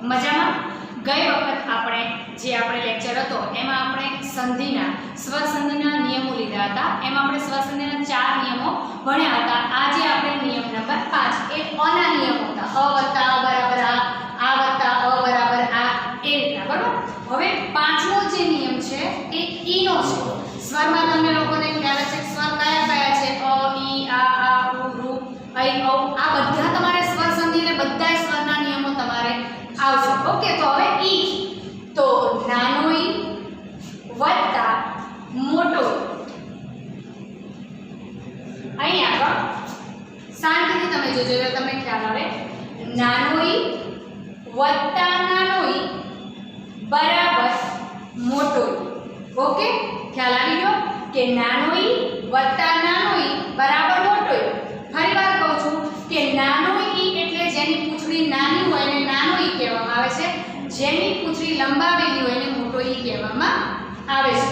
મજામાં? ગઈ વખત આપણે લેક્ચર હતો એમાં આપણે સંધિના સ્વર સંધિના નિયમો લીધા હતા. એમાં આપણે સ્વર સંધિના 4 નિયમો ભણ્યા હતા. આજે આપણે નિયમ નંબર 5 એ અના નિયમો હતા. અ વત્તા અ બરાબર આ વત્તા અ બરાબર આ, એ રીતના. બરાબર? હવે પાંચમો જે નિયમ છે એ ઈ નો છે. સ્વરમાં તમને લોકોને ખ્યાલ હશે સ્વર કયા કયા છે? અ, ઈ, આ, ઉ, ઋ, ઐ, ઔ. આ બધા તમારે સ્વર સંધિ એટલે બધા સ્વરના નિયમો તમારે આવશે. ઓકે, તો હવે ઈ તો નાનો ઈ વત્તા મોટો અહીં આગળ શાંતિથી તમે જોજો એટલે તમને ખ્યાલ આવે. નાનો ઈ વત્તા નાનો ઈ બરાબર મોટો ઈ. ઓકે, ખ્યાલ આવી ગયો કે નાનો ઈ વત્તા નાનો ઈ બરાબર મોટો ઈ. ફરી વાર કહું છું કે નાનો ઈ એટલે જેની પૂંછડી નાની હોય એને નાનો ઈ કહેવામાં આવે છે. જેની પૂંછડી લંબાવેલી હોય એને મોટો ઈ કહેવામાં આવે છે.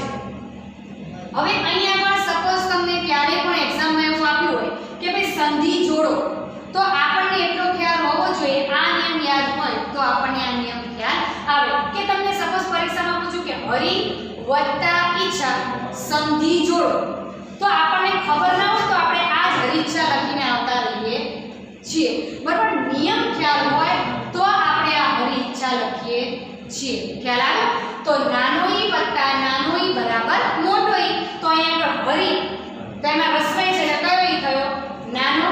હવે અહીંયા આગળ સપોઝ તમને ક્યારે પણ એક્ઝામમાં એવું આપ્યું હોય કે ભાઈ સંધિ જોડો, તો આપણને એટલો ખ્યાલ હોવો જોઈએ, આ નિયમ યાદ હોય તો આપણને આ નિયમ ખ્યાલ આવે. કે તમને સપોઝ પરીક્ષામાં પૂછ્યું કે હરી વત્તા ઈચ્છા સંધિ જોડો, તો આપણને ખબર ના હોય તો આપણે આ જ હરી ઈચ્છા લખીને આવતા રહીએ છીએ. બરાબર? નિયમ ખ્યાલ હોય તો આપણે આ હરી ઈચ્છા લખીએ છીએ. ખ્યાલ આવે? તો નાનો ઈ વત્તા નાનો ઈ બરાબર મોટો ઈ. તો અહીંયા આગળ હરી તો એમાં રસવાઈ છે એટલે કયો ઈ થયો? નાનો.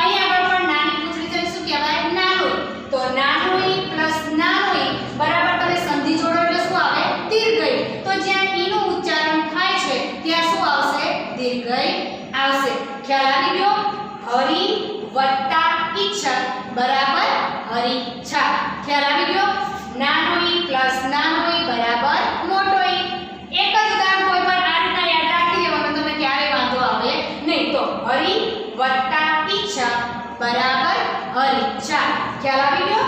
અહીંયા આગળ પણ નાની પૂંછડી છે શું કહેવાય? નાનો. તો નાનો ઈ પ્લસ નાનો ઈ બરાબર તમે સંધિ જોડો એટલે શું આવે? દીર્ઘઈ. તો જ્યાં ઈ નું ઉચ્ચારણ થાય છે ત્યાં શું આવશે? દીર્ઘઈ આવશે. ખ્યાલ આવી ગયો? હરી વત્તા ઈચ્છા બરાબર હરીચ્છા. ખ્યાલ આવી ગયો? નાનો ઈ પ્લસ નાનો ઈ બરાબર મોટો ઈ. એક જ ઉદાહરણ કોઈ પણ આ રીતના યાદ રાખી લેવાનું, તમને ક્યારેય વાંધો આવે નહીં. તો હરી વત્તા ઈચ્છા બરાબર હરીચ્છા. ખ્યાલ આવી ગયો?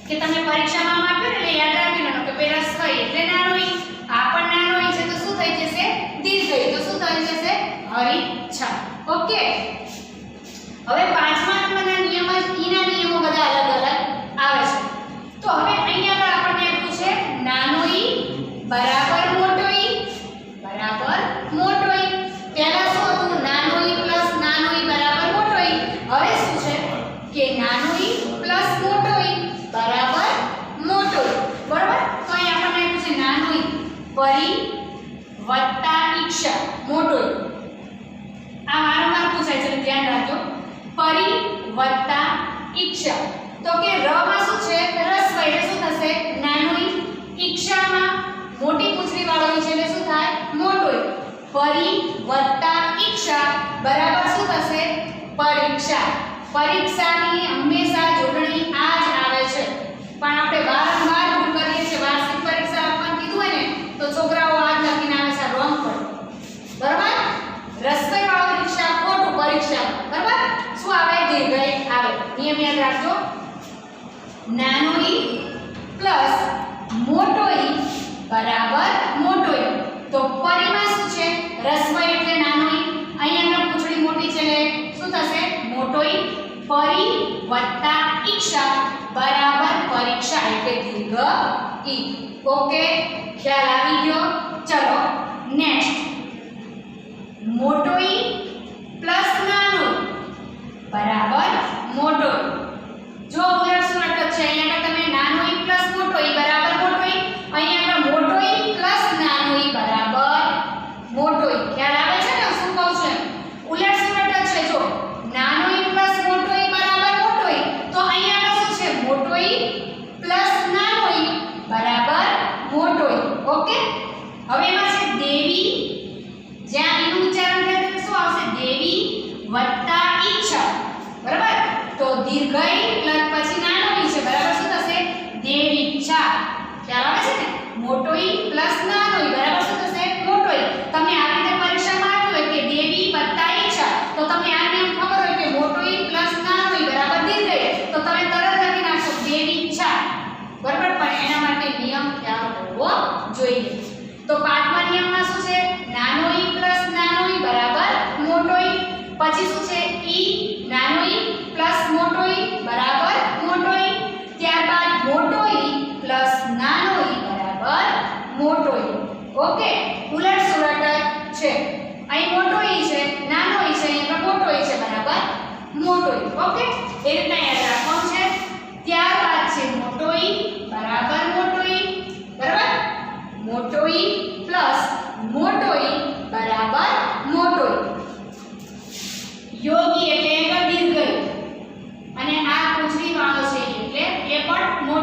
કે તમને પરીક્ષામાં આપ્યું એટલે યાદ રાખી લેવાનું કે પેલા સ્વય એટલે નાનો ઈ, આ પણ નાનો ઈ છે તો શું થઈ જશે? દીર્ઘઈ. તો શું થઈ જશે? હરીચ્છા. ઓકે, હવે પાંચમા નંબરના નિયમ જ ઈના નિયમો બધા અલગ અલગ આવે છે. તો હવે અહીંયા આગળ આપણને આપ્યું છે નાનો ઈ બરાબર મોટો ઈ બરાબર મોટો ઈ. પહેલા શું હતું? નાનો ઈ પ્લસ નાનો ઈ બરાબર મોટો ઈ. હવે શું છે કે નાનો ઈ પ્લસ મોટો ઈ બરાબર મોટો ઈ. બરાબર? તો અહીં આપણને આપ્યું છે નાનો ઈ પરી વત્તા ઈચ્છા મોટો ઈ. આ વારંવાર પૂછાય છે એટલે ધ્યાન રાખજો. પરી વત્તા ઈચ્છા. તો કે ર માં શું છે? રસ્વ એટલે શું થશે? નાનો ઈ. ઈચ્છામાં મોટી પૂંછડી વાળો ઈ છે એટલે શું થાય? મોટો ઈ. પરી વત્તા ઈચ્છા બરાબર શું થશે? પરીક્ષા. પરીક્ષાની હંમેશા જોડણી આ જ આવે છે, પણ આપણે વારંવાર ભૂલ કરીએ છીએ. વાર્ષિક પરીક્ષા આપવાનું કીધું હોય ને તો છોકરાઓ આ જ લખીને આવે છે, રોંગ પડે. બરાબર? રસ્વઈ વાળો ઈચ્છા ખોટું પરીક્ષા. બરાબર? શું આવે? દીર્ઘઈ આવે. નિયમ યાદ રાખજો. નાનો ઈ પ્લસ મોટો ઈ બરાબર મોટો ઈ. તો પરીમાં શું છે? રસ્વઈ એટલે નાનો ઈ. અહીંયા પૂંછડી મોટી છે એટલે શું થશે? મોટો ઈ. પરી વત્તા ઈચ્છા બરાબર પરીક્ષા એટલે દીર્ઘ ઈ. ઓકે, ખ્યાલ આવી ગયો? ચલો નેક્સ્ટ. મોટો ઈ પ્લસ નાનો બરાબર મોટો ઈ. જો ઉલટ સુલટ છે. અહીંયા આગળ તમે નાનો ઈ પ્લસ મોટો ઈ બરાબર મોટો ઈ. અહીંયા આગળ મોટો ઈ પ્લસ નાનો ઈ બરાબર મોટો ઈ. ખ્યાલ આવે છે ને શું કહું છું? ઉલટ સુલટ છે. જો નાનો ઈ પ્લસ મોટો ઈ બરાબર મોટો ઈ, તો અહીંયા આગળ શું છે? મોટો ઈ પ્લસ નાનો ઈ બરાબર મોટો ઈ. ઓકે, હવે એમાં છે દેવી. જ્યાં એનું ઉચ્ચારણ થાય તો શું આવશે? દેવી વત્તા ઈચ્છા. બરાબર? તો દીર્ઘઈ પ્લસ પછી નાનો ઈ છે બરાબર શું થશે? દેવીચ્છા. ખ્યાલ આવે છે ને? મોટો ઈ પ્લસ નાનો ઈ બરાબર શું થશે? મોટો ઈ. તમને આ રીતે પરીક્ષામાં આપ્યું હોય કે દેવી વત્તા ઈચ્છા, તો તમને આ નિયમ ખબર હોય કે મોટો ઈ પ્લસ નાનો ઈ બરાબર દીર્ઘઈ, તો તમે તરત લખી નાખશો દેવીચ્છા. બરાબર? પણ એના માટે નિયમ ખ્યાલ હોવો જોઈએ. તો પાંચમા નિયમમાં શું છે? નાનો ઈ પ્લસ નાનો ઈ બરાબર મોટો ઈ. પછી શું છે? ઈ નાનો ઈ પ્લસ મોટો ઈ બરાબર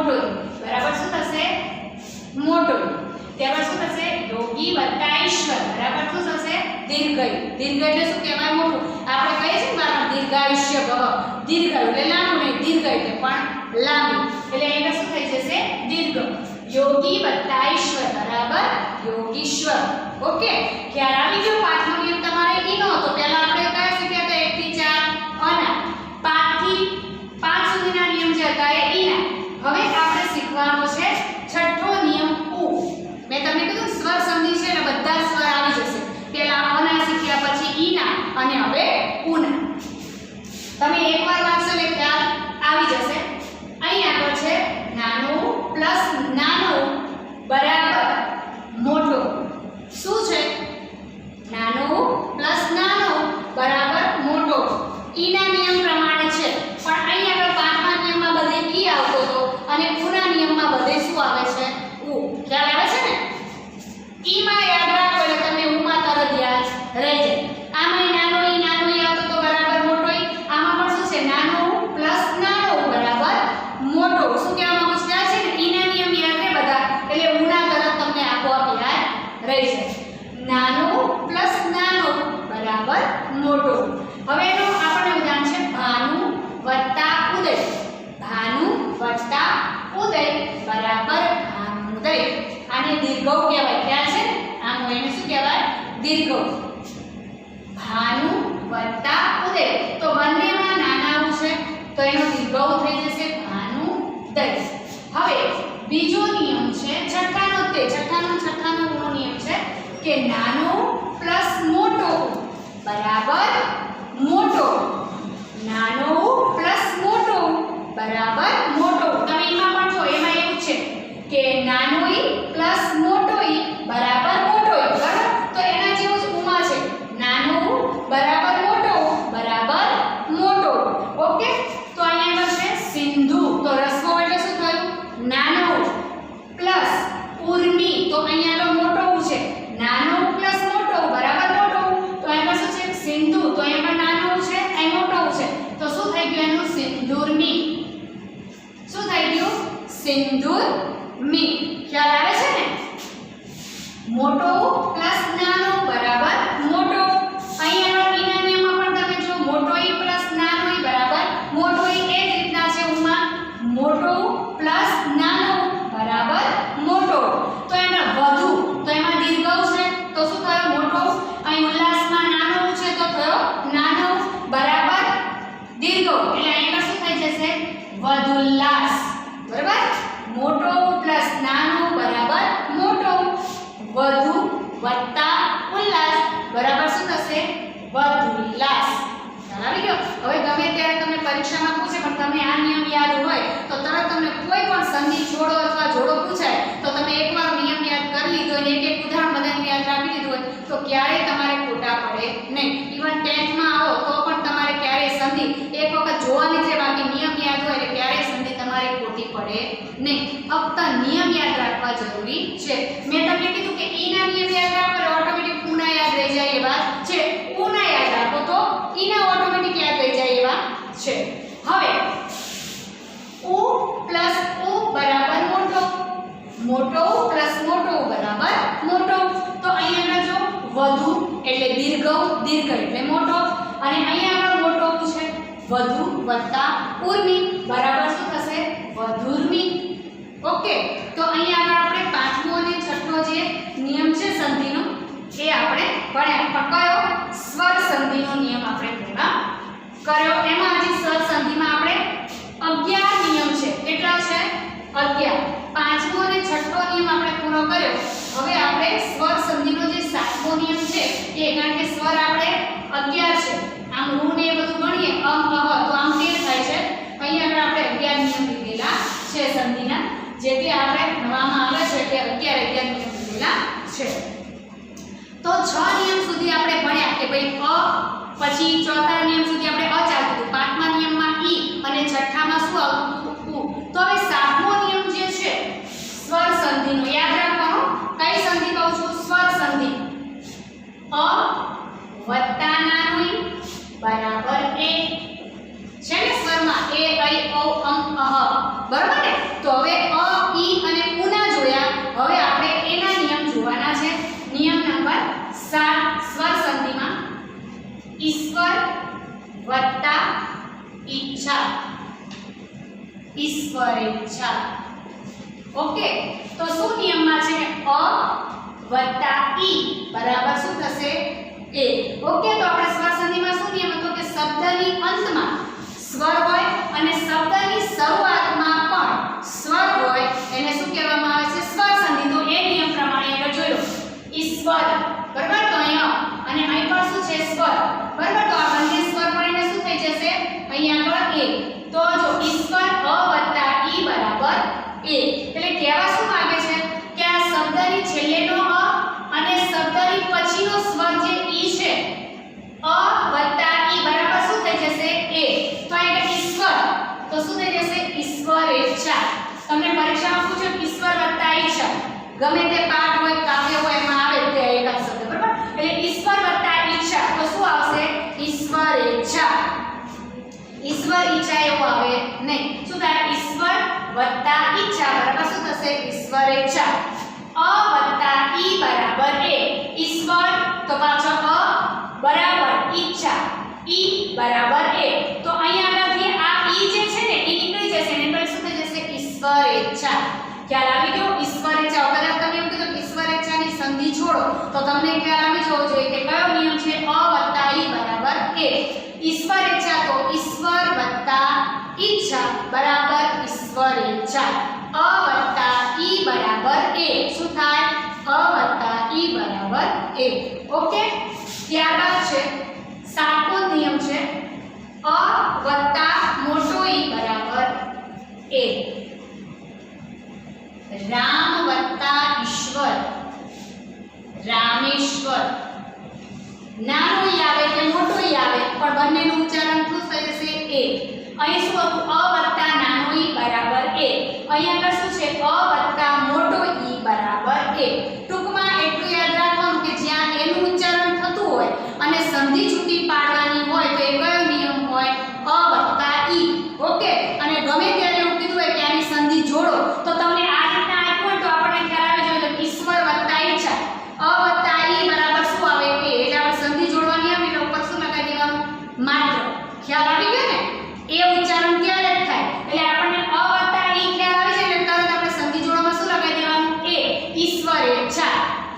મોટો બરાબર શું થશે મોટો ત્યારબાદ શું થશે યોગી વત્તા ઈશ્વર બરાબર શું થશે દીર્ઘાયુ દીર્ઘ એટલે શું કહેવાય મોટું આપણે કહીએ છીએ ને બારમાં દીર્ઘાયુષ્ય ભવ દીર્ઘાયુ એટલે લાંબુ નહીં દીર્ઘાયુ એટલે પણ લાંબુ એટલે એને શું થઈ જશે દીર્ઘ યોગી વત્તા ઈશ્વર બરાબર યોગીશ્વર ઓકે ખ્યાલ આવી ગયો પાંચમો નિયમ તમારે ઈ નો હતો પહેલા આપણે કયા શીખ્યા હતા 1 થી 4 અના 5 થી 5 સુધીના નિયમ જે હતા એ ઈના હવે આપણે શીખવાનો છે છઠ્ઠો નિયમ ઉ મેં તમને કીધું સ્વર સંધિ છે ને બધા સ્વર આવી જશે પહેલા અના શીખ્યા પછી ઈના અને હવે ઉના તમે એકવાર વાંચશો એટલે ખ્યાલ આવી જશે અહીં આગળ છે નાનું પ્લસ નાનું બરાબર મોટો શું છે નાનું પ્લસ નાનું બરાબર મોટો ઈના નિયમ પ્રમાણે છે પણ અહીં આગળ પાંચમા નિયમમાં બધે ઈ આવતો હતો અને ઉના નિયમમાં બધે શું આવે છે ઉ ખ્યાલ આવે છે ને ઈમાં યાદ રાખો એટલે તમને ઉમાં તરત યાદ રહી જાય આમાં નાનો ઈ આવતો તો બરાબર મોટો ઈ આમાં પણ શું છે નાનો પ્લસ નાનો બરાબર મોટો શું કહેવા માંગુ છું છે ને ઈના નિયમ યાદ રહે બધા એટલે ઉના તરત તમને આપોઆપ યાદ રહી જાય નાનો પ્લસ નાનો બરાબર મોટો હવે એનું આપણે ઉદાહરણ છે ભાનુ વત્તા ઉદય ભાનુ વત્તા ઉદય બરાબર ભાનુદય આને દીર્ઘ કહેવાય ખ્યાલ છે આમ એને શું કહેવાય દીર્ઘ ભાનુ વત્તા ઉદય તો બંનેમાં નાના છે તો એનો દીર્ઘ થઈ જશે ભાનુદય હવે બીજો નિયમ છે છઠ્ઠાનો નિયમ છે કે નાનો પ્લસ મોટો બરાબર મોટો નાનો પ્લસ મોટો બરાબર મોટો તમે એમાં પણ જો એમાં એવું છે કે નાનો ઈ પ્લસ મોટો ઈ બરાબર મોટો ઈ બરાબર તો એના જેવું જ ઉમા છે નાનો બરાબર મોટો ઓકે તો અહીંયા આગળ છે સિંધુ તો રસ્વો એટલે શું થયું નાનો પ્લસ ઉર્મી તો અહીંયા આગળ મોટો છે નાનો પ્લસ મોટો બરાબર મોટો તો અહીંયા શું છે સિંધુ તો અહીંયા પણ નાનો છે અહીં મોટો છે તો શું થઈ ગયું એનું સિંદૂરમી શું થઈ ગયું સિંદૂરમી ખ્યાલ આવે છે ને મોટો પ્લસ નાનો બરાબર મોટો અહીંયા ઈના નિયમમાં પણ તમે જો મોટો ઈ પ્લસ નાનો ઈ બરાબર મોટો ઈ એ જ રીતના છે ઉમાં મોટો પ્લસ નાનો બરાબર મોટો તો એના વધુ તો એમાં દીર્ઘ છે તો શું થયો મોટો અહીં ઉલ્લાસમાં નાનો છે તો થયો નાનો બરાબર દીર્ઘ એટલે અહીંયા શું થઈ જશે વધુલ્લાસ બરાબર મોટો પ્લસ નાનો બરાબર મોટો વધુ વત્તા ઉલ્લાસ બરાબર શું થશે વધુલ્લાસ આવી ગયો હવે ગમે ત્યારે તમને પરીક્ષામાં પૂછે પણ તમને આ નિયમ યાદ હોય તો તરત તમને કોઈ પણ સંધિ છોડો અથવા જોડો પૂછાય તો તમે એકવાર નિયમ યાદ કરી લીધો અને એક ઉદાહરણ બધાને યાદ રાખી લીધું હોય તો ક્યારેય તમારે ખોટા પડે નહીં ઇવન 10th માં આવો તો પણ તમારે ક્યારેય સંધિ એક વખત જોવાની છે બાકી નિયમ યાદ હોય એટલે ક્યારેય સંધિ તમારે ખોટી પડે નહીં ફક્ત નિયમ યાદ રાખવા જરૂરી છે મેં તમને કીધું કે ઈના નિયમ યાદ રાખો એટલે ઓટોમેટિક ઉના યાદ રહી જાય એવા છે ઉના યાદ રાખો તો ઈના ઓટોમેટિક યાદ રહી જાય એવા છે હવે ઉ પ્લસ ઉ બરાબર મોટો મોટો પ્લસ મોટો બરાબર મોટો તો અહીંયા જો વધુ એટલે દીર્ઘ એટલે મોટો અને અહીંયા આગળ મોટો છે વધુ વત્તા ઉર્મી બરાબર શું થશે વધુર્મી ઓકે તો અહીંયા આગળ આપણે પાંચમો અને છઠ્ઠો જે નિયમ છે સંધિનો એ આપણે ભણ્યા પણ કયો સ્વર સંધિનો નિયમ આપણે પહેલા કર્યો એમાં હજી સ્વર સંધિમાં આપણે 11 નિયમ છે કેટલા છે 11 પાંચમો અને છઠ્ઠો નિયમ આપણે પૂરો કર્યો હવે આપણે સ્વર સંધિનો જે સાતમો નિયમ છે એ કારણ કે સ્વર આપણે 11 છે આમ રૂ ને એ બધું ગણીએ અમ અહ તો આમ 13 થાય છે અહીંયા આગળ આપણે 11 નિયમ લીધેલા છે સંધિના જેથી આપણે નવામાં આવે છે કે 11 નિયમ લીધેલા છે તો 6 નિયમ સુધી આપણે ભણ્યા કે ભાઈ અ પછી ચોથા નિયમ સુધી આપણે અ ચાલતું હતું પાંચમા નિયમમાં ઈ અને છઠ્ઠામાં શું આવતું હતું ઉ તો હવે સાતમો નિયમ જે છે સ્વર સંધિનો યાદ રાખવાનો કઈ સંધિ કહું છું સ્વર સંધિ અ વત્તા નાનો ઈ બરાબર એ છે ને સ્વરમાં એ ઐ ઓ અમ અહ બરાબર ને તો હવે ઈશ્વરેચ્છા. ઓકે, તો શું નિયમમાં છે કે અ વત્તા ઈ બરાબર શું થશે એ. ઓકે, તો આપણે સ્વર સંધિમાં શું નિયમ હતો કે શબ્દની અંતમાં સ્વર હોય અને શબ્દની શરૂઆતમાં પણ સ્વર હોય એને શું કહેવામાં આવે છે સ્વર સંધિ. તો એ નિયમ પ્રમાણે આગળ જોયો ઈશ્વર બરાબર, તો અહીંયા અને અહીં પણ શું છે સ્વર બરાબર, તો આ બંને સ્વર મળીને શું થઈ જશે અહીંયા આગળ એ. તો જો ઈશ્વર અ વત્તા ઈ બરાબર એ. એટલે કહેવા શું માંગે છે કે આ શબ્દની છેલ્લેનો અ અને શબ્દની પછીનો સ્વર જે ઈ છે અ વત્તા ઈ બરાબર શું થઈ જશે એ. તો અહીંયા ઈશ્વર તો શું થઈ જશે ઈશ્વરેચ્છા. તમને પરીક્ષામાં પૂછ્યું ઈશ્વર વત્તા ઈચ્છા, ગમે તે પાઠ હોય કાવ્ય હોય એમાં આવે તે એકાદ શબ્દ બરાબર. એટલે ઈશ્વર વત્તા ઈચ્છા તો શું આવશે ઈશ્વરેચ્છા. ઈશ્વર ઈચ્છા એવું આવે નહીં. શું થાય ઈશ્વર વત્તા ઈચ્છા બરાબર શું થશે ઈશ્વરેચ્છા. અ વત્તા ઈ બરાબર એ. ઈશ્વર તો પાછો અ બરાબર ઈચ્છા ઈ બરાબર એ. તો અહીંયા આગળથી આ ઈ જે છે ને ઈ નીકળી જશે ને એટલે શું થઈ જશે ઈશ્વરેચ્છા. ખ્યાલ આવી ગયો ઈશ્વરેચ્છા. કદાચ તમે એવું કીધું ઈશ્વરેચ્છાની સંધિ છોડો તો તમને ખ્યાલ આવી જવો જોઈએ કે કયો નિયમ છે અ વત્તા ઈ બરાબર એ. ઈશ્વરેચ્છા તો ઈશ્વર વત્તા ઈચ્છા બરાબર ઈશ્વરેચ્છા. અ વત્તા ઈ બરાબર એ. શું થાય અ વત્તા ઈ બરાબર એ. ઓકે, ત્યારબાદ છે સાતમો નિયમ છે અ વત્તા મોટો ઈ બરાબર એ. રામ વત્તા ઈશ્વર રામેશ્વર. નાનો ઈ આવે કે મોટો ઈ આવે પણ બંનેનું ઉચ્ચારણ શું થઈ જશે એ. અહીં શું હતું અ વત્તા નાનો ઈ બરાબર એ. અહીં આગળ શું છે અ વત્તા મોટો ઈ બરાબર એ. ટૂંકમાં એટલું યાદ રાખવાનું કે જ્યાં એનું ઉચ્ચારણ થતું હોય અને સંધિ છૂટી પાડવાની હોય તો એ કયો નિયમ હોય અ વત્તા ઈ. ઓકે, અને ગમે ત્યારે એવું કીધું હોય કે આની સંધિ જોડો તો તમને આ રીતના આપ્યું હોય તો આપણને ખ્યાલ આવી જાય કે ઈશ્વર વત્તા ઈચ્છા અ વત્તા ઈ બરાબર શું આવે એ. એટલે આપણે સંધિ જોડવાની આવે એટલે ઉપર શું લગાવી દેવાનું માત્ર. ખ્યાલ આવી ગયો ને એ ઉચ્ચારણ ત્યારે જ થાય. એટલે આપણને અ વત્તા ઈ ખ્યાલ આવી જાય એટલે તરત આપણે સંધિ જોડવામાં શું લગાવી દેવાનું એ ઈશ્વરેચ્છા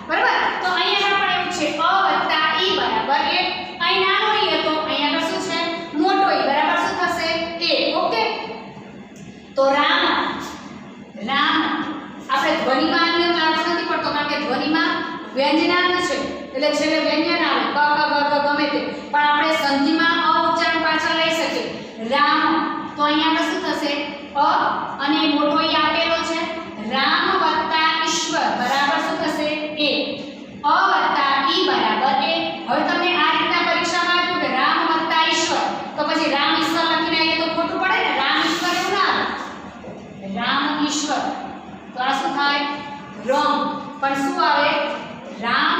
બરાબર. તો અહીંયા પણ એવું છે અ વત્તા ઈ બરાબર એ. અહીં નાનો ઈ હતો અહીં આગળ શું છે મોટો ઈ બરાબર શું થશે એ. ઓકે, તો રામ રામ આપણે ધ્વનિમાં નિયમ લાગુ નથી પડતો કારણ કે ધ્વનિમાં વ્યંજનાંત છે એટલે છેલ્લે વ્યંજન આવે ક ક ગ ગ ગમે તે, પણ આપણે સંધિમાં અ ઉચ્ચારણ પાછળ લઈ શકીએ. રામ તો અહીંયા આગળ શું થશે અ અને મોટો ઈ આપેલો છે રામ વત્તા ઈશ્વર બરાબર શું થશે એ. અ વત્તા ઈ બરાબર એ. હવે તમને આ રીતના પરીક્ષામાં આપ્યું કે રામ વત્તા ઈશ્વર તો પછી રામ ઈશ્વર લખીને આવીએ તો ખોટું પડે ને. રામ ઈશ્વર એવું ના આવે, રામ ઈશ્વર તો આ શું થાય રોંગ. પણ શું આવે રામ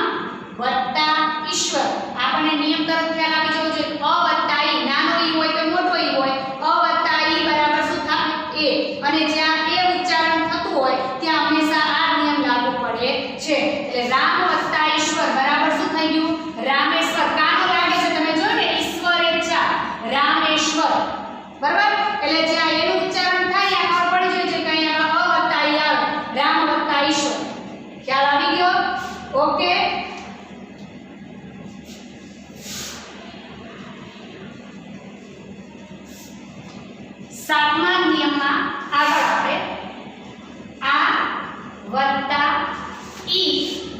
વત્તા ઈશ્વર. આપણને નિયમ તરફ ખ્યાલ આવી જવો જોઈએ અ વત્તા ઈ નાનો ઈ હોય કે મોટો ઈ હોય અ વત્તા ઈ બરાબર શું થાય એ. અને જ્યાં એ ઉચ્ચારણ થતું હોય ત્યાં હંમેશા આ નિયમ લાગુ પડે છે. એટલે રામ વત્તા ઈશ્વર બરાબર શું થઈ ગયું રામેશ્વર. કાનો લાગે છે તમે જોયો ને ઈશ્વરેચ્છા રામેશ્વર બરાબર. એટલે જ્યાં એનું ઉચ્ચારણ થાય આ ખબર પડી જાય છે કે અહીંયા અ વત્તા ઈ આવે રામ વત્તા ઈશ્વર. ખ્યાલ આવી ગયો. ઓકે, સાતમા નિયમમાં આગળ આપણે આ વત્તા ઈ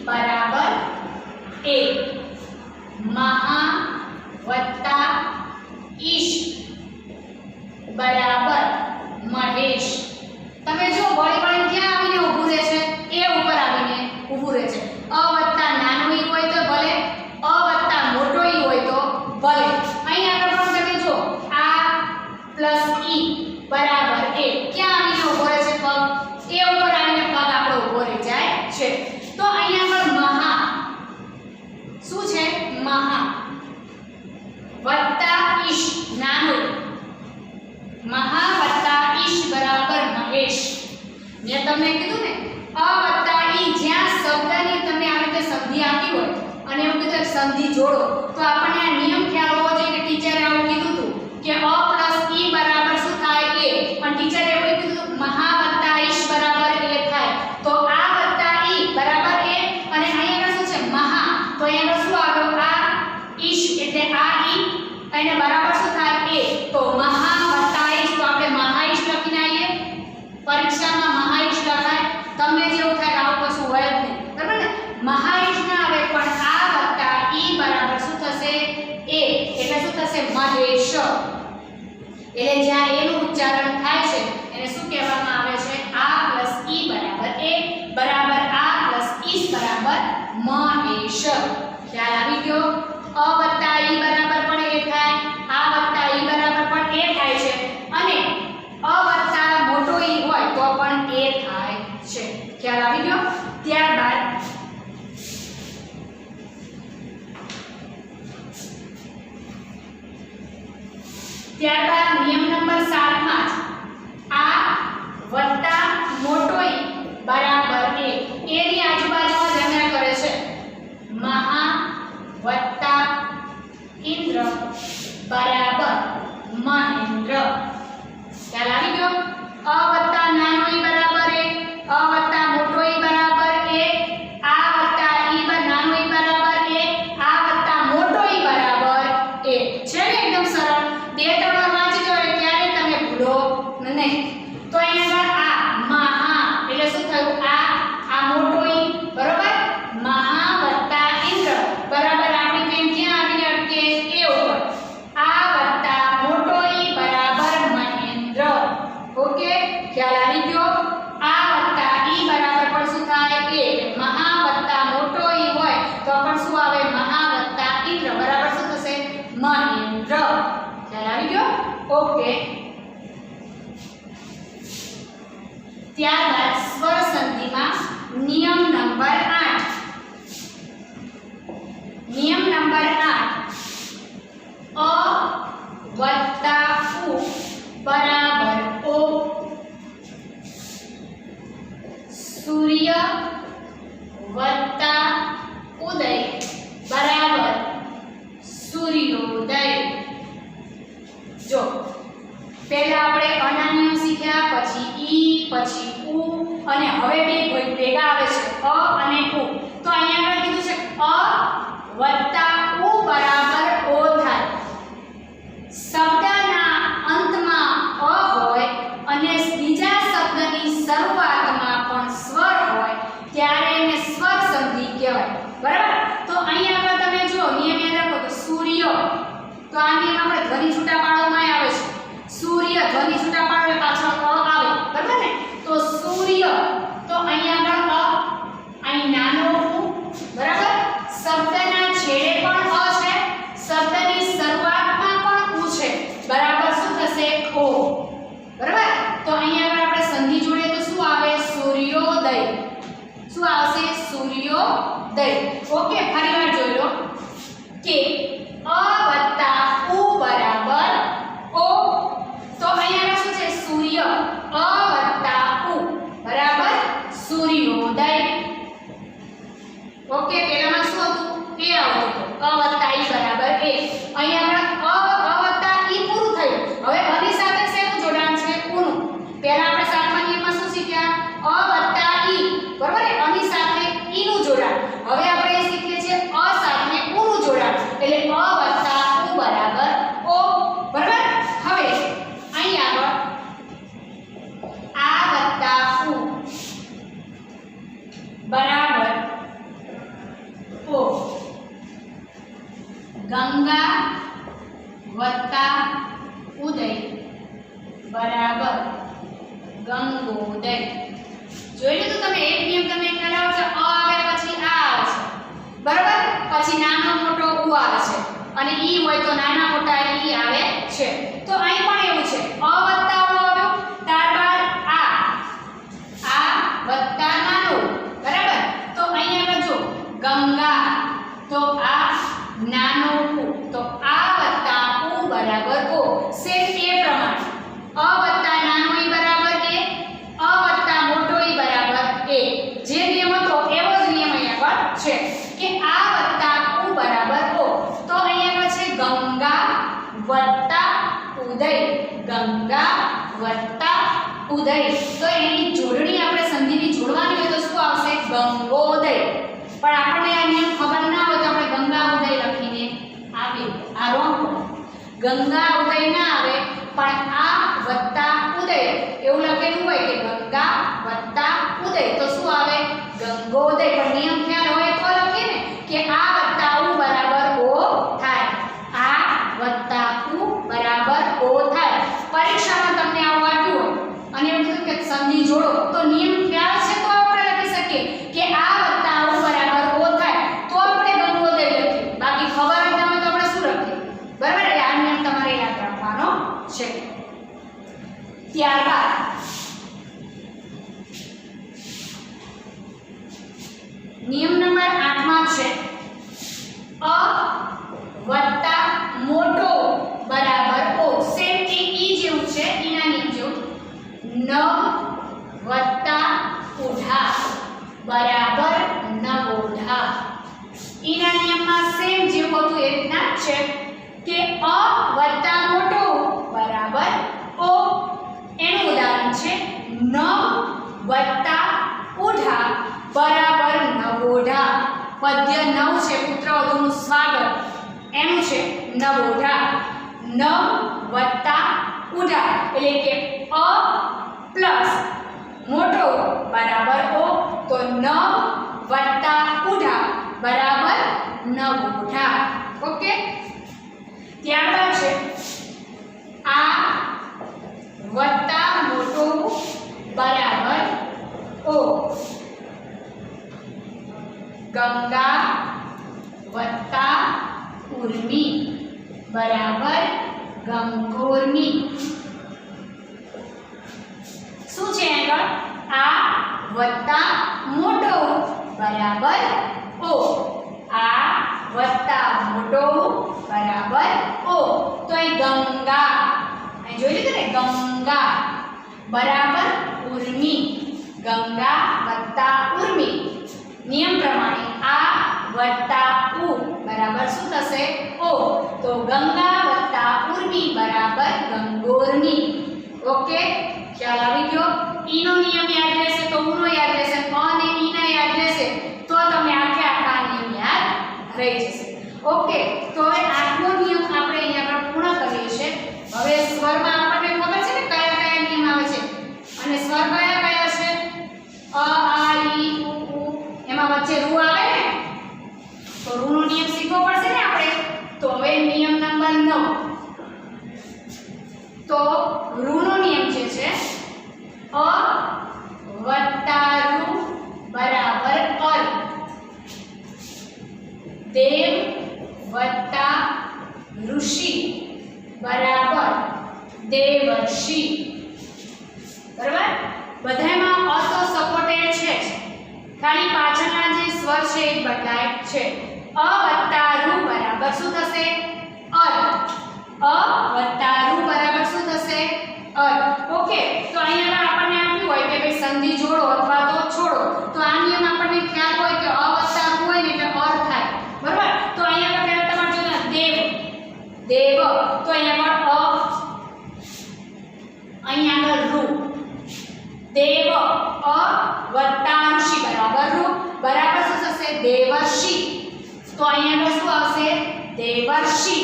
બરાબર એ. મહા વત્તા ઈશ બરાબર મહેશ. તમે જો વળી વળી ક્યાં આવીને ઊભું રહે છે એ ઉપર આવીને ઊભું રહે છે. અ વત્તા નાનો ઈ હોય તો ભલે અ વત્તા મોટો ઈ હોય તો ભલે. અહીં આગળ પણ તમે જો આ પ્લસ ઈ બરાબર એ. ક્યાં આવીને ઊભો રહે છે પગ એ ઉપર આવીને પગ આપણો ઊભો રહી જાય છે. તો અહીં આગળ મહા શું છે મહા વત્તા ઈશ નાનો મહા વત્તા ઈશ બરાબર મહેશ. મેં તમને કીધું ને અ વત્તા ઈ જ્યાં શબ્દની તમને આવી રીતે સંધિ આપી હોય અને એવું કીધું સંધિ જોડો તો આપણને આ નિયમ ખ્યાલ હોવો જોઈએ કે ટીચરે આવું કીધું હતું કે અ પ્લસ ઈ બરાબર શું થાય એ. પણ ટીચરે એવું એટલે જ્યાં એ નું ઉચ્ચારણ થાય છે એને શું કહેવામાં આવે છે આ પ્લસ ઈ બરાબર એ બરાબર આ પ્લસ ઈસ બરાબર મહેશ. ખ્યાલ આવી ગયો? અ વત્તા ઈ બરાબર પણ એ થાય, આ વત્તા ઈ બરાબર પણ એ થાય છે અને અ વત્તા મોટો ઈ હોય તો પણ એ થાય છે. ખ્યાલ આવી ગયો? ત્યારબાદ નિયમ નંબર 7 માં આ વત્તા મોટો ઈ બરાબર એ એની આજુબાજુમાં જમણા કરે છે. મહા વત્તા ઇન્દ્ર બરાબર મહેન્દ્ર. ખ્યાલ આવી ગયો? અ વત્તા નાનો ઈ બરાબર એ, અ વત્તા મોટો ઈ બરાબર એ, આ વત્તા ઈ નાનો ઈ બરાબર એ, આ વત્તા મોટો ઈ બરાબર એ. છે ને એકદમ સરળ. બે ત્રણ વાર વાંચી જો એટલે ક્યારે તમે ભૂલો નહીં. તો અહીંયા આ મહા એટલે શું થયું? આ મોટો ઈ બરાબર મહા વત્તા ઇન્દ્ર બરાબર આપણી પેન ક્યાં આવીને અટકે? એ ઉપર. આ વત્તા મોટો ઈ બરાબર મહેન્દ્ર. ઓકે, ખ્યાલ આવી ગયો? આ વત્તા ઈ બરાબર પણ શું થાય? એ. મહા વત્તા મોટો ઈ હોય તો પણ શું આવે? મહા વત્તા ઇન્દ્ર બરાબર શું થશે? મહેન્દ્ર. ખ્યાલ આવી ગયો? ઓકે. ત્યારબાદ સ્વર સંધિમાં નિયમ નંબર 8. નિયમ નંબર 8 અ વત્તા ઉ બરાબર ઓ. સૂર્ય વત્તા ઉદય બરાબર સૂર્યોદય. જો પહેલા આપણે અના નિયમ શીખ્યા, પછી ઈ, પછી ઉ અને હવે બે ભેગા આવે છે અ અને ઉ. તો અહીંયા આગળ કીધું છે અ વત્તા ઉ બરાબર ઓ થાય. શબ્દના અંતમાં અ હોય અને બીજા શબ્દની શરૂઆતમાં પણ સ્વર હોય ત્યારે એને સ્વર સંધિ કહેવાય. બરાબર? તો અહીંયા આગળ તમે જો નિયમ યાદ રાખો તો સૂર્ય, તો આ નિયમ આપણે ધ્વનિ છૂટા પાડવામાં આવે છે. સૂર્ય ધ્વનિ છૂટા પાડવા પાછળ અ આવે. બરાબર ને? તો સૂર્ય, તો અહીંયા આગળ અ, અહીં નાનો ઉ. બરાબર? શબ્દના છેડે પણ અ છે, શબ્દની શરૂઆતમાં પણ ઉ છે. બરાબર શું થશે? ઓ. બરાબર? તો અહીંયા આગળ આપણે સંધિ જોડે તો શું આવે? સૂર્યોદય. શું આવશે? સૂર્યોદય. ઓકે, ફરીવાર જોઈ લો કે અ વત્તા ઉ બરાબર ઓ. તો અહીંયા શું છે? સૂર્ય. અ વત્તા ઉ બરાબર સૂર્યોદય. ઓકે, પહેલામાં શું હતું? એ આવતું હતું. અ વત્તા ઈ બરાબર એ. અહીંયા અ વત્તા ઈ પૂરું થયું. હવે આની સાથે શેનું જોડાણ છે? ઉનું. પહેલા આપણે સાતમા નિયમમાં શું શીખ્યા? અ વત્તા ઈ. બરાબર? આની સાથે ઈ નું જોડાણ. હવે આપણે એ શીખીએ છીએ અ સાથે ઉ નું જોડાણ. એટલે અ વત્તા ઉ બરાબર ઓ. બરાબર? હવે અહીં આગળ આ વત્તા ઉ બરાબર ઓ. ગંગા વત્તા ઉદય બરાબર ગંગોદય. જોઈ લો તો તમે એક નિયમ તમે ખ્યાલ આવે છે? અ આવે પછી આ આવે છે. બરાબર? પછી નાનો મોટો ઉ આવે છે અને ઈ હોય તો નાના મોટા ઈ આવે છે. તો અહીં પણ એવું છે. અ વત્તા ઉ આવ્યો, ત્યારબાદ આ વત્તા નાનો. બરાબર? તો અહીં આગળ જો ગંગા, તો આ નાનો ઉ, તો આ વત્તા ઉ બરાબર ઓ. સેમ એ પ્રમાણે અ વત્તા નાનો ઈ બરાબર એ, અ વત્તા મોટો ઈ બરાબર એ. જે નિયમ હતો એવો જ નિયમ અહીંયા પર છે કે આ વત્તા ઉ બરાબર ઓ. તો અહીંયા આગળ છે ગંગા વત્તા ઉદય. ગંગા વત્તા ઉદય. તો એની જોડણી આપણે સંધિની જોડવાની હોય તો શું આવશે? ગંગોદય. પણ આપણે આ નિયમ ખબર ના હોય તો આપણે ગંગા ઉદય લખીને આવે. આ રોંગ. ગંગા ઉદય ના આવે પણ આ વત્તા ઉદય એવું લખેલું હોય કે ગંગા વત્તા ઉદય તો શું આવે? ગંગોદય. પણ નિયમ ખ્યાલ હોય તો લખીએ ને કે આ વત્તા ઉ બરાબર ઓ થાય. આ વત્તા ઉ બરાબર ઓ થાય. ન વત્તા ઉઢા બરાબર નવોઢા. ઈના નિયમમાં સેમ જેવું હતું એ રીતના છે કે અ વત્તા મોટો બરાબર ઓ. એનું ઉદાહરણ છે ન વત્તા ઉઢા બરાબર નવોઢા. પદ્ય 9 છે પુત્રવધુનું સ્વાગત, એનું છે નવોઢા. ન વત્તા ઉઢા એટલે કે અ પ્લસ મોટો બરાબર ઓ, તો ન વત્તા ઉઢા બરાબર નવોઢા. ઓકે, ત્યારબાદ છે આ વત્તા મોટો બરાબર ઓ. ગંગા વત્તા ઉર્મી બરાબર ગંગોર્મી. શું છે આગળ? આ વત્તા મોટો બરાબર ઓ. આ વત્તા મોટો બરાબર ઓ. તો અહીં ગંગા, અહીં જોઈ લીધું ને, ગંગા બરાબર ઉર્મી. ગંગા વત્તા ઉર્મી. નિયમ પ્રમાણે આ વત્તા ઉ બરાબર શું થશે? ઓ. તો ગંગા વત્તા ઉર્મી બરાબર ગંગોર્મી. ઓકે, ખ્યાલ આવી ગયો? ઈનો નિયમ યાદ રહેશે તો ઉનો યાદ રહેશે, અને ઈના યાદ રહેશે તો તમે આખા નિયમ યાદ રહી જશે. ઓકે, તો હવે આઠમો નિયમ આપણે અહીંયા પર પૂર્ણ કરીએ છીએ. હવે સ્વરમાં આપણને ખબર છે ને કયા કયા નિયમ આવે છે, અને સ્વર કયા કયા છે? અ આ ઈ ઉ ઉ. એમાં વચ્ચે રૂ આવે ને, તો રૂનો નિયમ શીખવો પડશે ને આપણે. તો હવે નિયમ નંબર 9. તો રૂનો નિયમ જે છે અ વત્તા રૂ બરાબર અર. દેવ વત્તા ઋષિ બરાબર દેવર્ષિ. બરાબર? બધામાં અ તો સપોર્ટેડ છે જ, ખાલી પાછળના જે સ્વર છે એ બદલાય છે. અ વત્તા રૂ બરાબર શું થશે? અર. અ વત્તા રૂ બરાબર શું થશે? અર. ઓકે, તો અહીંયા આપણને આપ્યું હોય કે ભાઈ સંધિ જોડો અથવા તો છોડો, તો આ નિયમ આપણને ખ્યાલ હોય કે અ વત્તા રૂ હોય ને એટલે અર થાય. બરાબર? તો અહીંયા પહેલા તમારે જોજો દેવ, દેવ, તો અહીંયા આગળ અ, અહીંયા આગળ રૂ. દેવ અ વત્તા ઋષિ બરાબર રૂ બરાબર શું થશે? દેવર્ષિ. તો અહીંયા આગળ શું આવશે? દેવર્ષિ.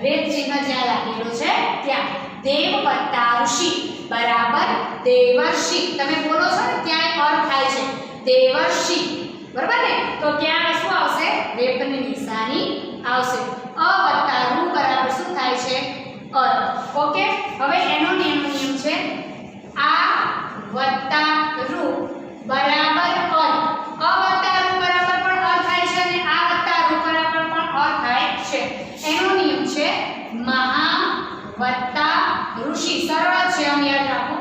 રેત ચિહ્ન જ્યાં લાગેલું છે ત્યાં દેવ વત્તા ઋષિ બરાબર દેવર્ષિ. તમે બોલો છો ને ત્યાં અર્થ થાય છે દેવર્ષિ. બરાબર ને? તો ત્યાં શું આવશે? રેપની નિશાની આવશે. અ વત્તા રૂ બરાબર શું થાય છે? અર. ઓકે, હવે એનો નિયમ છે આ વત્તા રૂ બરાબર અર. અ વત્તા રૂ બરાબર પણ અર થાય છે અને આ વત્તા રૂ બરાબર પણ અર થાય છે. એનો નિયમ છે મહા વત્તા ઋષિ. સરળ છે, આમ યાદ રાખો.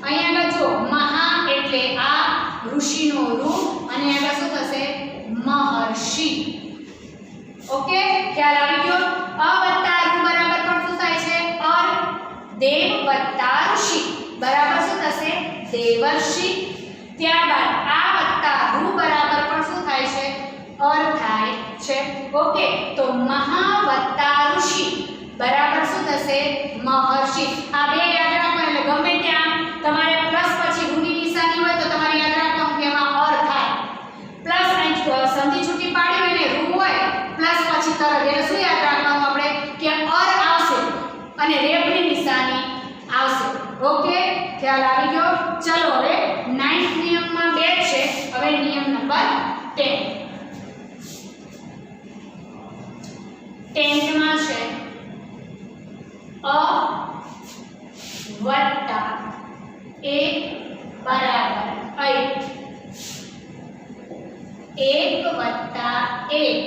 અહીંયા આગળ જો મહા એટલે આ ઋષિનો રૂ અને આગળ શું થશે? મહર્ષિ. ઓકે, ખ્યાલ આવી ગયો? અ વત્તા રૂ બરાબર પણ શું થાય છે? અર. દેવ વત્તા ઋષિ બરાબર શું થશે? દેવર્ષિ. ત્યારબાદ આ વત્તા રૂ બરાબર પણ શું થાય છે? અર થાય છે. ઓકે, તો મહા વત્તા ઋષિ બરાબર શું થશે? મહર્ષિ. આ બે યાદ રાખો, એટલે ગમે ત્યાં તમારે પ્લસ પછી રૂની નિશાની હોય તો તમારે યાદ રાખવાનું કે એમાં અર થાય. પ્લસ સંધિ છૂટી પાડી હોય ને રૂ હોય પ્લસ પછી તરત, એટલે શું યાદ રાખવાનું આપણે કે અર આવશે અને રેપની નિશાની આવશે. ઓકે, ખ્યાલ આવી ગયો? ચલો હવે 9th નિયમમાં 2 છે. હવે નિયમ નંબર 10. 10th માં છે અ વત્તા 1 બરાબર 8. 1 વત્તા 1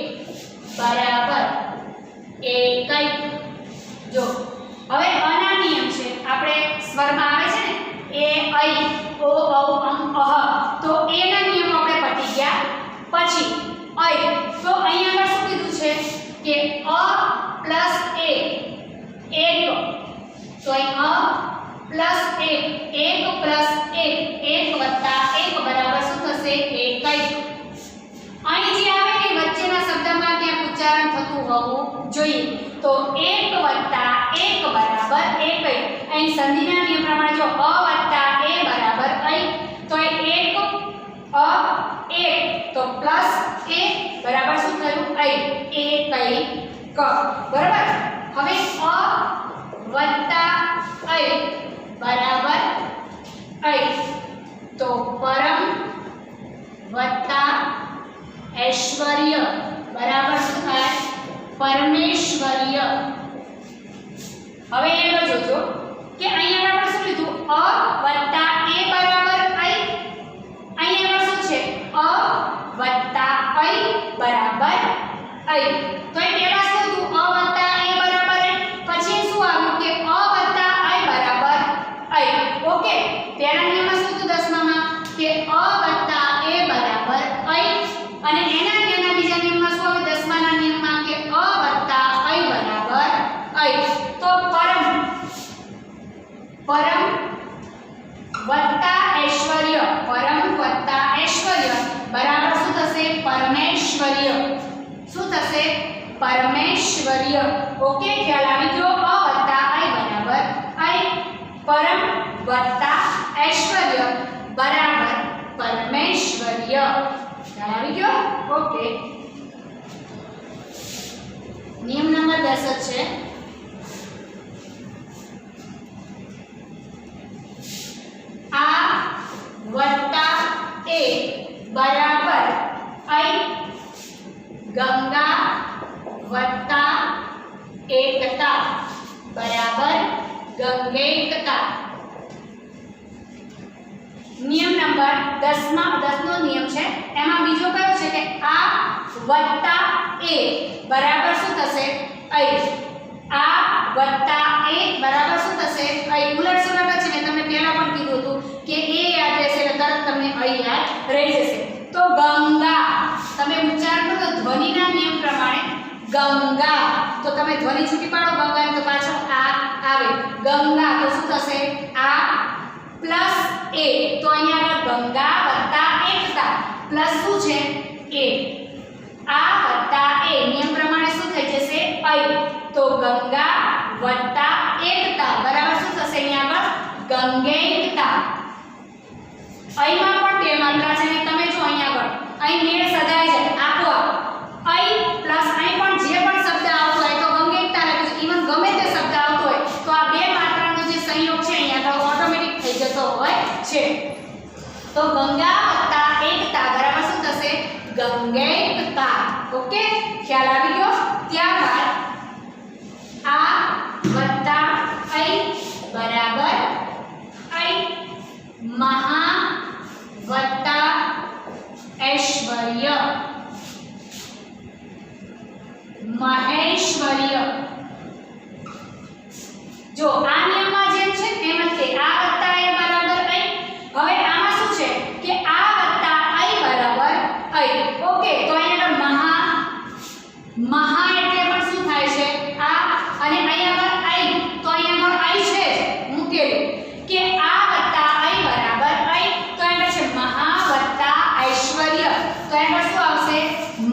બરાબર 1. જો હવે અના નિયમ છે, આપણે સ્વરમાં આવે છે ને એ ઐ ઓ ઔ અમ અહ, તો એ ના નિયમો આપણે પતી ગયા. પછી ઐ, તો અહીંયા આગળ શું કીધું છે કે અ પ્લસ એ 1, તો અહીં અ હોવું જોઈએ. તો 1 વત્તા 1 બરાબર 1. અહીં સંધિના નિયમ પ્રમાણે જો અ વત્તા એ બરાબર અ, તો એ 1 અ 1 તો પ્લસ એ બરાબર શું થયું અ, એ કઈ ક બરાબર. હવે અ વત્તા અ બરાબર અ, તો પરમ વત્તા ઐશ્વર્ય બરાબર શું થાય પરમેશ્વર્ય. હવે એનો જોજો કે અહીંયા આપણે શું લીધું અ વત્તા એ બરાબર અ, અહીંયા શું છે અ વત્તા અ બરાબર અ, તો એ પહેલા શું હતું અ વત્તા એ બરાબર અ, પછી શું આવ્યું કે અ વત્તા અ બરાબર અ. ઓકે, પહેલા નિયમમાં શું હતું દસમામાં કે અ વત્તા એ બરાબર અ, અને એના બીજા નિયમમાં શું આવે દસમાના નિયમમાં કે અ વત્તા અ બરાબર અ. તો પરમ વત્તા ઐશ્વર્ય, પરમ વત્તા ઐશ્વર્ય બરાબર શું થશે પરમેશ્વર્ય. શું થશે પરમેશ્વર્ય. ઓકે, ખ્યાલ આવી ગયો. અ વત્તા અ બરાબર અ, પરમ વત્તા ઐશ્વર્ય બરાબર પરમેશ્વર્ય. ખ્યાલ આવી ગયો. ઓકે, નિયમ નંબર 10 છે આ વત્તા એ બરાબર અ, ગંગા વત્તા એકતા બરાબર ગંગેકતા. નિયમ નંબર 10 નો નિયમ છે, એમાં બીજો કયો છે કે આ વત્તા એ બરાબર શું થશે અ, આ વત્તા એ બરાબર શું થશે અ. ઉલટ સુલટ છે ને, તમને પહેલા પણ કીધું હતું કે એ યાદ રહેશે એટલે તરત તમને અ યાદ રહી જશે. તો ગંગા તમે ઉચ્ચાર કરો તો ધ્વનિના નિયમ પ્રમાણે ગંગા, તો તમે ધ્વનિ છૂટી પાડો ગંગા તો પાછળ આ આવે ગંગા, તો શું થશે આ પ્લસ એ, તો અહીંયા આગળ ગંગા વત્તા એકતા પ્લસ શું છે એ, આ વત્તા એ નિયમ પ્રમાણે શું થઈ જશે અ, તો ગંગા વત્તા એકતા બરાબર શું થશે અહીંયા આગળ ગંગેકતા. અહીંમાં પણ બે માત્રા છે ને તમે જો અહીંયા આગળ અહીં મેળ સદાય જાય આપોઆપ અહીં પ્લસ અહીં પણ જે પણ શબ્દ આવતો હોય તો ગંગેકતા લખે છે. ઇવન ગમે તે શબ્દ આવતો હોય તો આ બે માત્રાનો જે સંયોગ છે અહીંયા આગળ ઓટોમેટિક થઈ જતો હોય છે. તો ગંગા વત્તા એકતા બરાબર શું થશે ગંગેકતા. ઓકે, ખ્યાલ આવી ગયો. ત્યારબાદ આ વત્તા અ બરાબર અ, મહા વત્તા ઐશ્વર્ય મહેશ્વર્ય. જો આ નિયમમાં જેમ છે એમ જ તે આ વત્તા એ બરાબર અ. હવે આમાં શું છે કે આ વત્તા અ બરાબર અ. ઓકે, તો અહીંયા મહા એટલે પણ શું થાય છે આ, અને અહીંયા આગળ અ, તો અહીંયા આગળ અ છે મૂકેલું કે આ વત્તા અ બરાબર અ, તો અહીંયા છે મહા વત્તા ઐશ્વર્ય, તો અહીંયા શું આવશે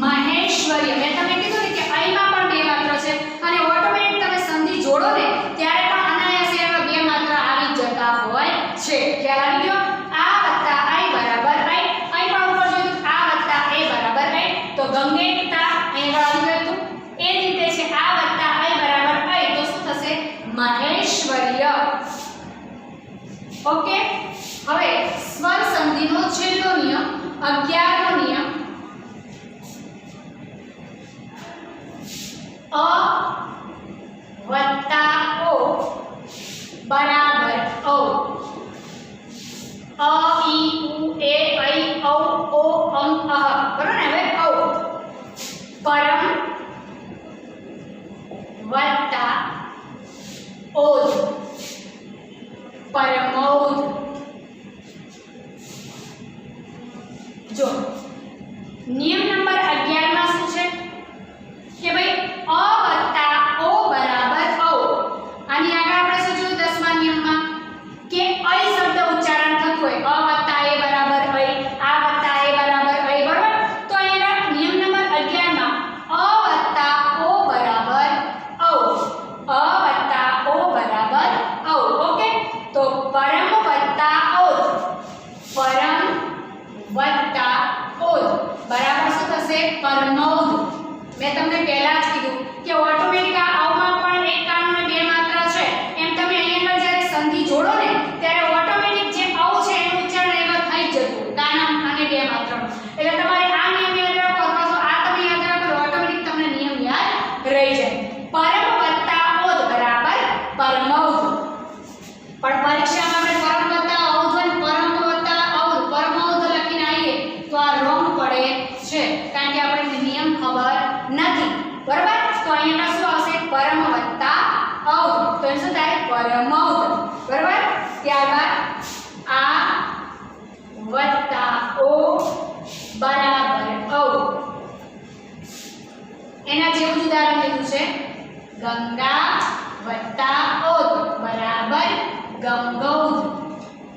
મહેશ્વર્ય. મેં તમને કીધું ને કે અહીંમાં પણ બે માત્ર છે અને ઓટોમેટિક તમે સંધિ જોડો ને ત્યારે પણ અનાયાસે એમાં બે માત્ર આવી જતા હોય છે. ખ્યાલ આવી ગયો. આ વત્તા અ બરાબર અ, અહીં પણ ઉપર જોયું આ વત્તા એ બરાબર અ, તો ગંગેકતા અહીંયા આવી ગયું. એ જ રીતે છે આ વત્તા અ બરાબર અ, તો શું થશે મહેશ્વર્ય. ઓકે, હવે સ્વર સંધિનો છેલ્લો નિયમ 11મો નિયમ અ વત્તા ઓ બરાબર ઓ. અ ઈ ઉ એ ઐ ઔ ઓ અમ અહ બરાબર ને. હવે ઔ પરમ વત્તા ઓદ પરમૌદ. જો નિયમ નંબર 11 માં શું છે કે ભાઈ અ વત્તા ઓ બરાબર ઔ. આની આગળ આપણે શું જોયું 10મા નિયમમાં કે અ શબ્દ ઉચ્ચારણ થતું હોય અ વત્તા એ બરાબર અ, આ વત્તા એ બરાબર અ, બરાબર. તો અહીંયા નિયમ નંબર 11 માં અ વત્તા ઓ પરમ વત્તા ઓધ, પરમ વત્તા ઓધ બરાબર શું થશે? પરમૌધ. મેં તમને પહેલા જ કીધું કે ઓટોમેટિક આ આવમાં પણ એક કાન અને બે માત્રા છે. એમ તમે અહીંયા આગળ જ્યારે સંધિ જોડો ને ત્યારે ઓટોમેટિક જે આવ છે એનું ઉચ્ચારણ એમાં થઈ જ જતું કાન અને બે માત્રાનું. એટલે તમારે આ નિયમ યાદ રાખો અથવા તો આ તમે યાદ રાખો તો ઓટોમેટિક તમને નિયમ યાદ રહી જાય. પરમ વત્તા ઓધ બરાબર પરમૌધ. પણ પરીક્ષામાં આપણે પરમ વત્તા ઔધ અને પરમ વત્તા ઔધ પરમૌધ લખીને આવીએ તો આ રોંગ પડે છે, કારણ કે આપણે નિયમ ખબર નથી. બરાબર? તો અહીંયા શું આવશે? પરમ વત્તા ઔધ. તો એ શું થાય? પરમૌધ. બરાબર? ત્યારબાદ આ વત્તા ઓ બરાબર ઔ. એના જેવું જ ઉદાહરણ લીધું છે. ગંગા વત્તા ઓધ બરાબર ગંગૌધ.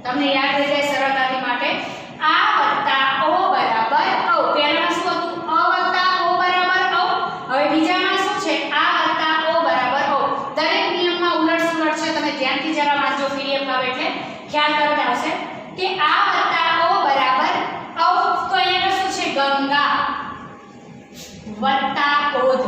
તમને યાદ રહી જાય સરળતાથી માટે. આ વત્તા ઓ બરાબર ઔ. પહેલામાં શું હતું? અ વત્તા ઓ બરાબર ઔ. હવે બીજામાં શું છે? આ વત્તા ઓ બરાબર ઔ. દરેક નિયમમાં ઉલટ સુલટ છે. તમે ધ્યાનથી જરા વાંચો પીડીએફ આવે એટલે ખ્યાલ તરત આવશે કે આ વત્તા ઓ બરાબર ઔ. તો અહીંયા શું છે? ગંગા વત્તા ઓધ.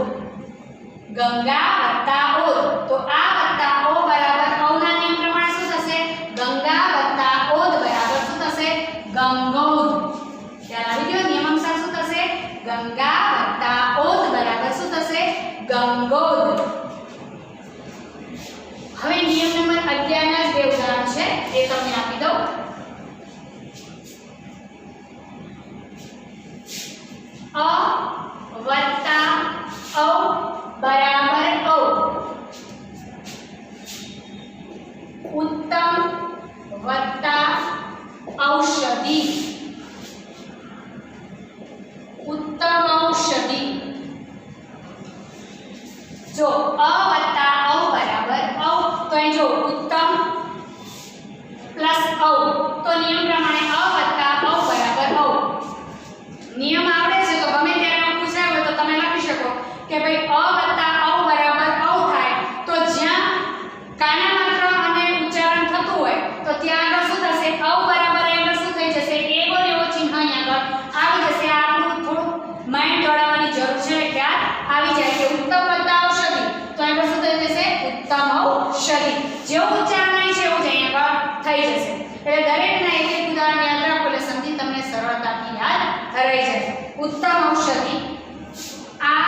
ગંગા વત્તા ઓધ. તો આ વત્તા ઓ બરાબર ઔ ના નિયમ પ્રમાણે શું થશે? ગંગા વત્તા ઓધ બરાબર શું થશે? ગંગૌધ. ખ્યાલ આવી ગયો? નિયમ અનુસાર શું થશે? ગંગા વત્તા ઓધ બરાબર શું થશે? ગંગૌધ. હવે નિયમ નંબર 11 ના જ બે ઉદાહરણ છે એ તમને આપી દઉં. અ વત્તા ઔ બરાબર ઔ. ઉત્તમ વત્તા ઔષધિ. ઉત્તમ ઔષધિ. જો અ વત્તા ઔ બરાબર ઔ તો અહીં જો ઉત્તમ પ્લસ ઔ તો નિયમ પ્રમાણે અ વત્તા ઔ બરાબર ઔ. નિયમ આવડે છે તો ગમે ત્યારે પૂછાય હોય તો તમે લખી શકો કે ભાઈ અ વત્તા ઔ બરાબર ઔ થાય તો જ્યાં કાના માત્ર અને ઉચ્ચારણ થતું હોય તો ત્યાં આગળ શું થશે? ઔ બરાબર આગળ શું થઈ જશે? એવો ને એવો ચિહ્ન અહીં આગળ આવી જશે. આ આપણું થોડું માઇન્ડ દોડાવવાની જરૂર છે. ખ્યાલ આવી જાય કે ઉત્તમ વત્તા ઔષધિ તો આગળ શું થઈ જશે? ઉત્તમ ઔષધિ. જેવું ઉચ્ચારણ અહીં છે એવું જ અહીં આગળ થઈ જશે. એટલે દરેકના એક એક ઉદાહરણ યાદ રાખો એટલે સમજી તમને સરળતાથી યાદ રહી જાય. ઉત્તમ ઔષધિ આ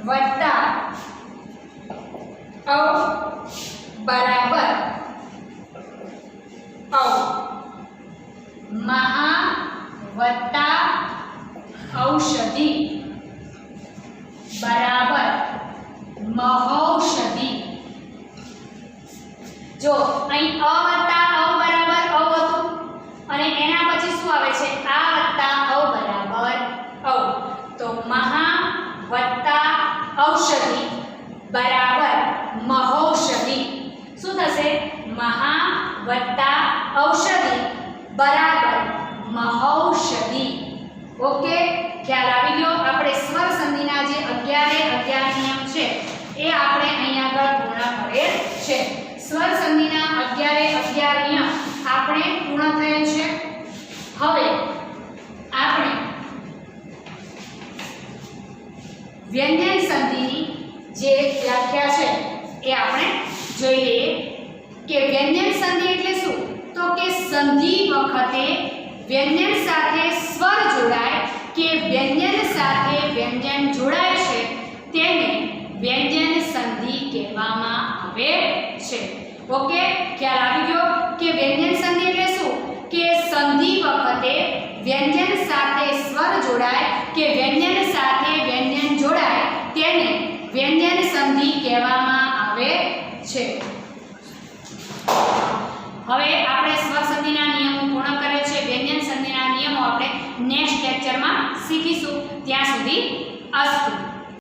વત્તા ઔ બરાબર ઔ. મહા વત્તા ઔષધિ બરાબર મહૌષધિ. જો અહીં અ વત્તા ઔ બરાબર ઔ હતું અને એના પછી શું આવે છે? આ વત્તા ઔ બરાબર ઔ. તો મહા વત્તા ઔષધિ બરાબર મહૌષધિ. શું થશે? મહા વત્તા ઔષધિ બરાબર મહૌષધિ. ઓકે, ખ્યાલ આવી ગયો? આપણે સ્વર સંધિના જે 11 નિયમ છે એ આપણે અહીંયા આગળ પૂર્ણ કરેલ છે. સ્વર સંધિના 11 નિયમ આપણે પૂર્ણ થયેલ છે. હવે આપણે વ્યંજન સંધિની જે વ્યાખ્યા છે એ આપણે જોઈ લઈએ કે વ્યંજન સંધિ એટલે શું? તો કે સંધિ વખતે વ્યંજન સાથે સ્વર જોડાય કે વ્યંજન સાથે વ્યંજન જોડાય છે તેને વ્યંજન સંધિ કહેવામાં આવે છે. ઓકે, ખ્યાલ આવી ગયો કે વ્યંજન સંધિ એટલે શું? કે સંધિ વખતે વ્યંજન સાથે સ્વર જોડાય કે વ્યંજન સાથે વ્યંજન જોડાય તેને વ્યંજન સંધિ કહેવામાં આવે છે. હવે આપણે સ્વર સંધિના નિયમો પૂર્ણ કરે છે. વ્યંજન સંધિના નિયમો આપણે નેક્સ્ટ લેક્ચરમાં શીખીશું. ત્યાં સુધી અસ્તુ.